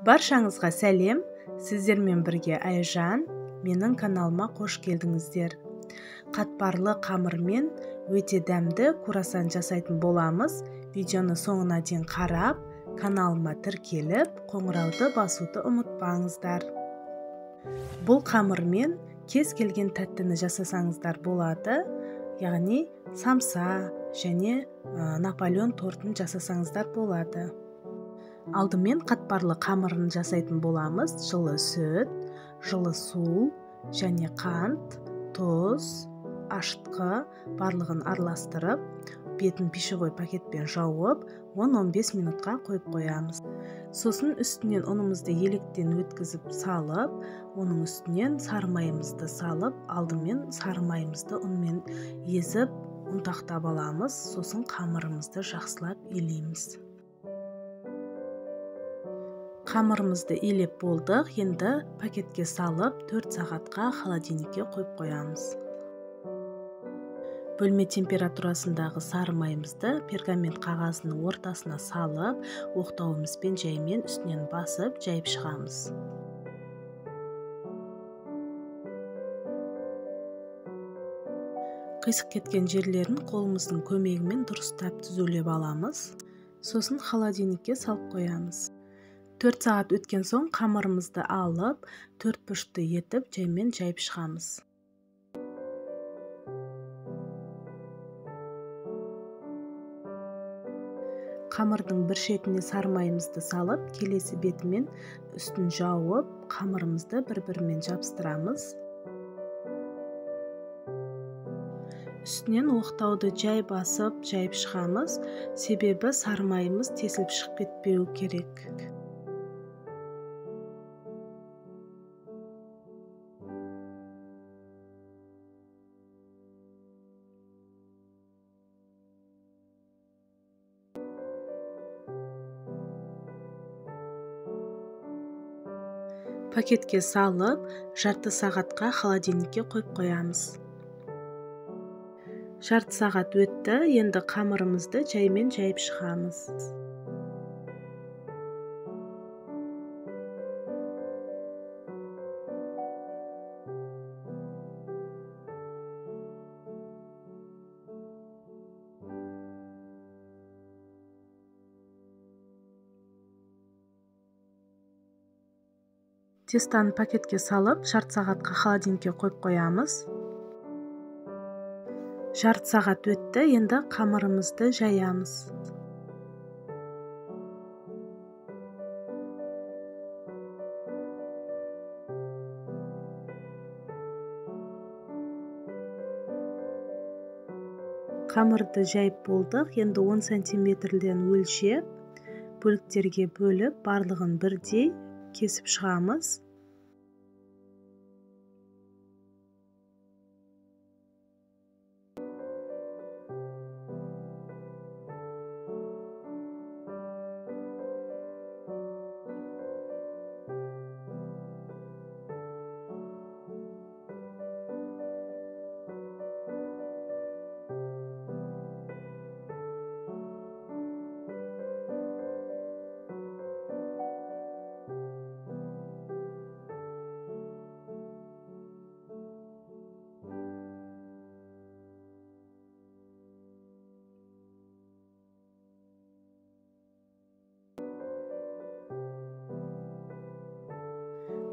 Баршаңызға сәлем, сіздермен бірге Айжан, менің каналыма қош келдіңіздер. Қатпарлы қамырмен өте дәмді круассан жасайтын боламыз. Видеоны соңына дейін қарап, каналыма тіркеліп, қоңырауды басуды ұмытпаңыздар. Бұл қамырмен кез келген тәттіні жасасаңыздар болады, яғни самса және Наполеон тортын жасасаңыздар болады. Алдымен қатпарлы қамырын жасайтын боламыз. Жылы сүт, жылы су және қант, тұз, ашытқы барлығын араластырып, бетін пищевой пакетпен жауып, 10-15 минутқа қойып қоямыз. Сосын үстінен ұнымызды електен өткізіп салып, оның үстінен сары майымызды салып, алдымен сары майымызды ұнмен езіп, ұнтақтап аламыз. Сосын қамырымызды жақсылап илейміз. Қамырымызды илеп болдық, енді пакетке салып 4 сағатқа холодильникке қойып қоямыз. Бөлме температурасындағы сары майымызды пергамент қағазының ортасына салып, оқтауымызбен жаймен үстінен басып, жайып шығамыз. Қисық кеткен жерлерін қолымыздың көмегімен дұрыстап түзулеп аламыз. Сосын холодильникке салып қоямыз. 4 сағат өткен соң қамырымызды алып, 4 бұрышты етіп, жаймен жайып шығамыз. Қамырдың бір шетіне сары майымызды салып, келесі бетімен үстін жауып, қамырымызды бір-бірімен жабыстырамыз. Үстінен оқтауды жай басып, жайып шығамыз, себебі сары майымыз тесіліп шығып кетпеу керек. Пакетке салып, жарты сағатқа холодильникке қойып қоямыз. Жарты сағат өтті, енді қамырымызды жаймен жайып шығамыз. Тестаны пакетке салып, жарты сағатқа холодильникке қойып қоямыз. Жарты сағат өтті, енді қамырымызды жаямыз. Қамырды жайып болдық, енді 10 сантиметрден өлшеп, бөліктерге бөліп, барлығын бірдей кесіп шығамыз.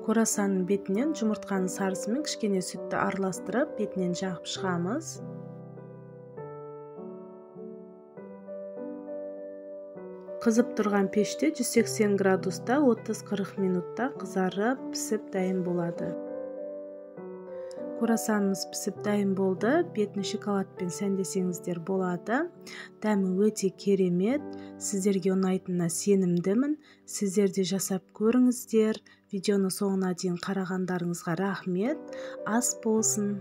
Круассанның бетінен жұмыртқаның сарысымен кішкене сүтті араластырып, бетінен жағып шығамыз. Қызып тұрған пеште 180 градуста 30-40 минутта қызарып, пісіп дайын болады. Круассанымыз пісіп дайын болды, бетін шоколадпен сәндесеңіздер болады. Дәмі өте керемет, сіздерге ұнайтынына сенімдімін. Сіздер де жасап көріңіздер. Видеоны соңына дейін қарағандарыңызға рахмет. Ас болсын.